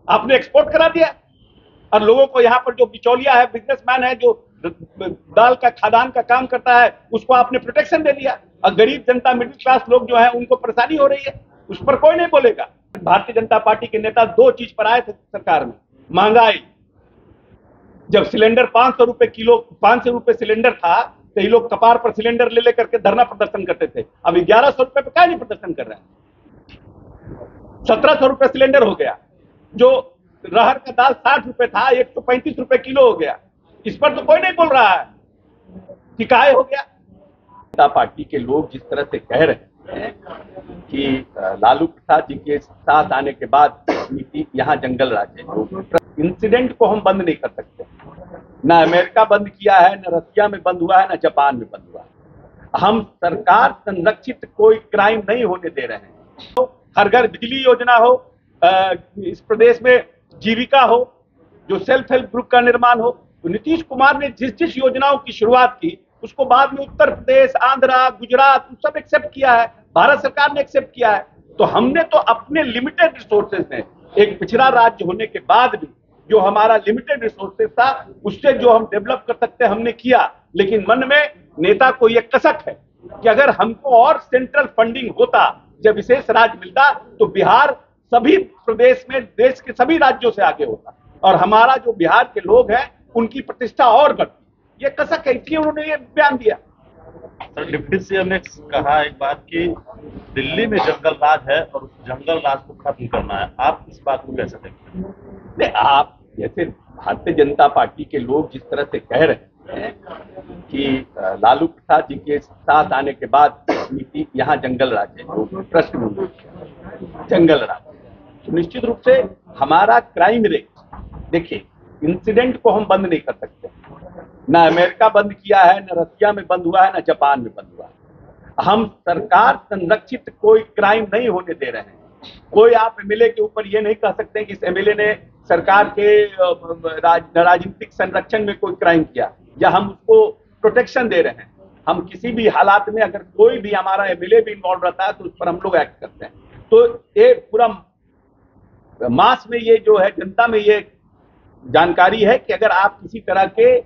आपने एक्सपोर्ट करा दिया। और लोगों को यहाँ पर जो बिचौलिया है, बिजनेसमैन है, जो दाल का खादान का काम करता है, उसको आपने प्रोटेक्शन दे दिया। और गरीब जनता, मिडिल क्लास लोग जो है, उनको परेशानी हो रही है, उस पर कोई नहीं बोलेगा। भारतीय जनता पार्टी के नेता दो चीज पर आए थे सरकार में, महंगाई। जब सिलेंडर 500 रुपए किलो, 500 रुपए सिलेंडर था, तो ये लोग कपार पर सिलेंडर ले लेकर के धरना प्रदर्शन करते थे। अब 1100 रुपए पर क्या नहीं प्रदर्शन कर रहे हैं? 1700 रुपए सिलेंडर हो गया। जो रहर का दाल 60 रुपए था, 135 रुपए किलो हो गया। इस पर तो कोई नहीं बोल रहा है कि काहे हो गया। जनता पार्टी के लोग जिस तरह से कह रहे हैं कि लालू प्रसाद जी के साथ आने के बाद नीति यहाँ जंगल राज है, इंसिडेंट को हम बंद नहीं कर सकते। ना अमेरिका बंद किया है, न रसिया में बंद हुआ है, न जापान में बंद हुआ है। हम सरकार संरक्षित कोई क्राइम नहीं होने दे रहे हैं। तो हर घर बिजली योजना हो, इस प्रदेश में जीविका हो, जो सेल्फ हेल्प ग्रुप का निर्माण हो, तो नीतीश कुमार ने जिस जिस योजनाओं की शुरुआत की, उसको बाद में उत्तर प्रदेश, आंध्रा, गुजरात सब एक्सेप्ट किया है, भारत सरकार ने एक्सेप्ट किया है। तो हमने तो अपने लिमिटेड रिसोर्सेज में, एक पिछड़ा राज्य होने के बाद भी जो हमारा लिमिटेड रिसोर्सेज था, उससे जो हम डेवलप कर सकते हमने किया। लेकिन मन में नेता को यह कसक है कि अगर हमको और सेंट्रल फंडिंग होता, जब विशेष राज्य मिलता, तो बिहार सभी प्रदेश में देश के सभी राज्यों से आगे होता, और हमारा जो बिहार के लोग हैं उनकी प्रतिष्ठा और बढ़ती। ये कसक है, इसलिए उन्होंने ये बयान दिया। सर, डिप्टी सीएम ने कहा एक बात कि दिल्ली में जंगल राज है और उस जंगल राज को खत्म करना है। आप इस बात को कैसे देखते हैं? नहीं, आप जैसे भारतीय जनता पार्टी के लोग जिस तरह से कह रहे हैं कि लालू प्रसाद जी के साथ आने के बाद नीति यहाँ जंगल राज है, तो प्रश्न जंगल राज, तो निश्चित रूप से हमारा क्राइम रेट, देखिए, इंसिडेंट को हम बंद नहीं कर सकते। ना अमेरिका बंद किया है, न रसिया में बंद हुआ है, न जापान में बंद हुआ है। हम सरकार संरक्षित कोई क्राइम नहीं होने दे रहे हैं। कोई आप एमएलए के ऊपर ये नहीं कह सकते कि इस एमएलए ने सरकार के राजनीतिक संरक्षण में कोई क्राइम किया, या हम उसको प्रोटेक्शन दे रहे हैं। हम किसी भी हालात में अगर कोई भी हमारा एमएलए भी इन्वॉल्व रहता है, तो उस पर हम लोग एक्ट करते हैं। तो ये पूरा मास में ये जो है, जनता में ये जानकारी है कि अगर आप किसी तरह के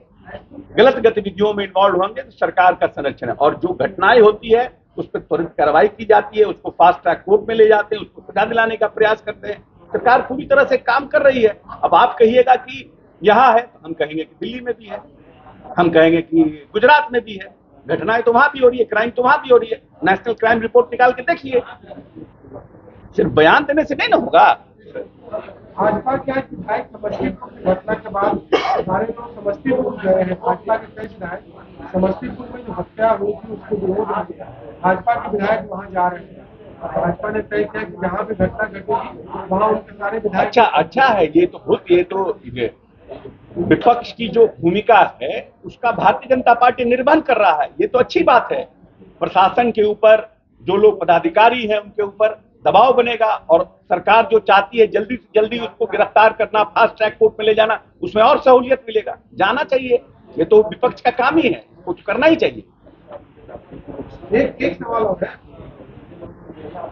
गलत गतिविधियों में इन्वॉल्व होंगे तो सरकार का संरक्षण है। और जो घटनाएं होती है उस पर त्वरित कार्रवाई की जाती है, उसको फास्ट ट्रैक कोर्ट में ले जाते हैं, उसको सजा दिलाने का प्रयास करते हैं। सरकार पूरी तरह से काम कर रही है। अब आप कहिएगा कि यहाँ है, तो हम कहेंगे कि दिल्ली में भी है, हम कहेंगे कि गुजरात में भी है। घटनाएं तो वहां भी हो रही है, क्राइम तो वहां भी हो रही है। नेशनल क्राइम रिपोर्ट निकाल के देखिए। सिर्फ बयान देने से नहीं ना होगा। भाजपा क्या विधायक समस्तीपुर की घटना के बाद सारे लोग समस्तीपुर गए हैं। भाजपा के कई विधायक समस्तीपुर में जो हत्या हुई थी उसके विरोध में भाजपा के विधायक वहां जा रहे हैं। भाजपा ने तय किया कि जहाँ भी घटना घटेगी वहाँ उनके सारे विधायक। अच्छा है, ये तो विपक्ष की जो भूमिका है उसका भारतीय जनता पार्टी निर्वहन कर रहा है। ये तो अच्छी बात है। प्रशासन के ऊपर, जो लोग पदाधिकारी हैं उनके ऊपर दबाव बनेगा, और सरकार जो चाहती है जल्दी से जल्दी उसको गिरफ्तार करना, फास्ट ट्रैक कोर्ट में ले जाना, उसमें और सहूलियत मिलेगा। जाना चाहिए, ये तो विपक्ष का काम ही है, कुछ करना ही चाहिए। एक सवाल और है,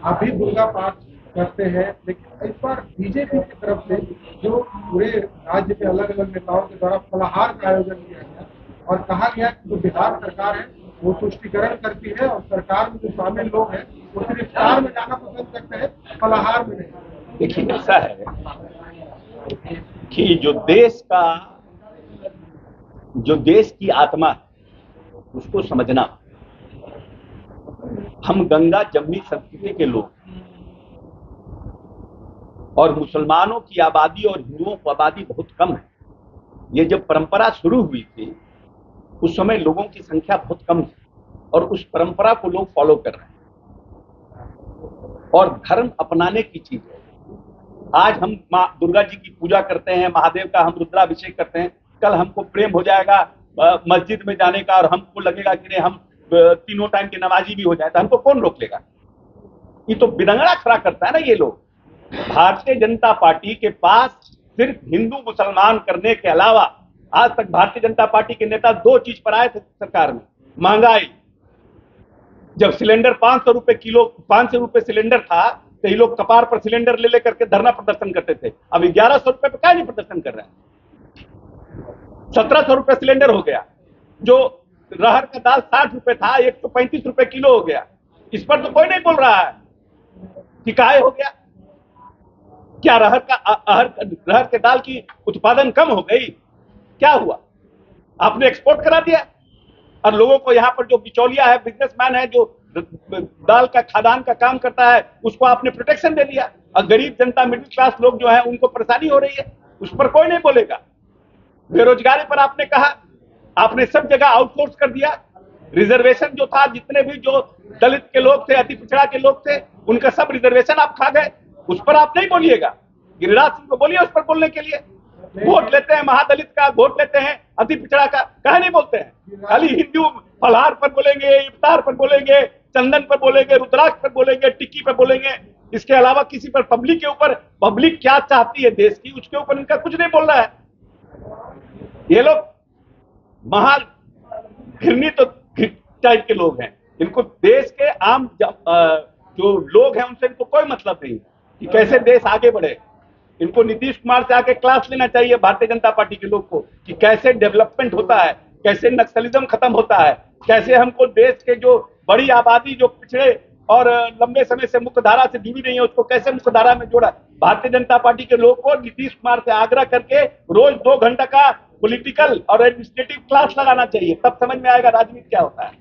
आप भी दुर्गा पाठ करते हैं, लेकिन इस बार बीजेपी की तरफ से जो पूरे राज्य के अलग अलग नेताओं के द्वारा फलाहार का आयोजन किया गया और कहा गया कि जो बिहार सरकार है वो तुष्टिकरण करती है, और सरकार में जो शामिल लोग हैं वो सिर्फ इफ्तार में जाना पसंद करते हैं, फलाहार में नहीं। देखिए, ऐसा है कि जो देश की आत्मा है उसको समझना। हम गंगा जमनी संस्कृति के लोग, और मुसलमानों की आबादी और हिंदुओं की आबादी बहुत कम है। ये जब परंपरा शुरू हुई थी उस समय लोगों की संख्या बहुत कम थी, और उस परंपरा को लोग फॉलो कर रहे हैं। और धर्म अपनाने की चीज है। आज हम माँ दुर्गा जी की पूजा करते हैं, महादेव का हम रुद्राभिषेक करते हैं, कल हमको प्रेम हो जाएगा मस्जिद में जाने का, और हमको लगेगा कि नहीं हम तीनों टाइम की नमाजी भी हो जाए, तो हमको कौन रोक लेगा? ये तो बिदंगड़ा खड़ा करता है ना ये लोग। भारतीय जनता पार्टी के पास सिर्फ हिंदू मुसलमान करने के अलावा आज तक भारतीय जनता पार्टी के नेता दो चीज पर आए थे सरकार में, महंगाई। जब सिलेंडर 500 रुपए किलो, 500 रुपए सिलेंडर था, तो ये लोग कपार पर सिलेंडर ले लेकर के धरना प्रदर्शन करते थे। अब 1100 रुपए पे क्या नहीं प्रदर्शन कर रहे हैं? 1700 रुपए सिलेंडर हो गया। जो रहर का दाल 60 रुपए था 135 रुपए किलो हो गया। इस पर तो कोई नहीं बोल रहा है कि काहे हो गया। क्या रहर के दाल की उत्पादन कम हो गई? क्या हुआ? आपने एक्सपोर्ट करा दिया और लोगों को यहाँ पर जो बिचौलिया है, बिजनेसमैन है, जो दाल का खादान का काम करता है, उसको आपने प्रोटेक्शन दे दिया और गरीब जनता, मिडिल क्लास लोग जो है उनको परेशानी हो रही है, उस पर कोई नहीं बोलेगा। बेरोजगारी पर आपने कहा, आपने सब जगह आउटसोर्स कर दिया। रिजर्वेशन जो था, जितने भी जो दलित के लोग थे, अति पिछड़ा के लोग थे, उनका सब रिजर्वेशन आप खा गए। उस पर आप नहीं बोलिएगा। गिरिराज सिंह को बोलिए उस पर बोलने के लिए। वोट लेते हैं महादलित का, वोट लेते हैं अति पिछड़ा का, कहे नहीं बोलते हैं। खाली हिंदू फलहार पर बोलेंगे, इफ्तार पर बोलेंगे, चंदन पर बोलेंगे, रुद्राक्ष पर बोलेंगे, टिक्की पर बोलेंगे। इसके अलावा किसी पर, पब्लिक के ऊपर, पब्लिक क्या चाहती है देश की, उसके ऊपर इनका कुछ नहीं बोल रहा है। ये लोग महा घृणित टाइप के लोग हैं। इनको देश के आम जो लोग हैं उनसे इनको कोई मतलब नहीं कि कैसे देश आगे बढ़े। इनको नीतीश कुमार से आके क्लास लेना चाहिए भारतीय जनता पार्टी के लोग को कि कैसे डेवलपमेंट होता है, कैसे नक्सलिज्म खत्म होता है, कैसे हमको देश के जो बड़ी आबादी जो पिछड़े और लंबे समय से मुख्यधारा से जुड़ी नहीं है उसको कैसे मुख्यधारा में जोड़ा। भारतीय जनता पार्टी के लोग को नीतीश कुमार से आग्रह करके रोज 2 घंटा का पॉलिटिकल और एडमिनिस्ट्रेटिव क्लास लगाना चाहिए, तब समझ में आएगा राजनीति क्या होता है।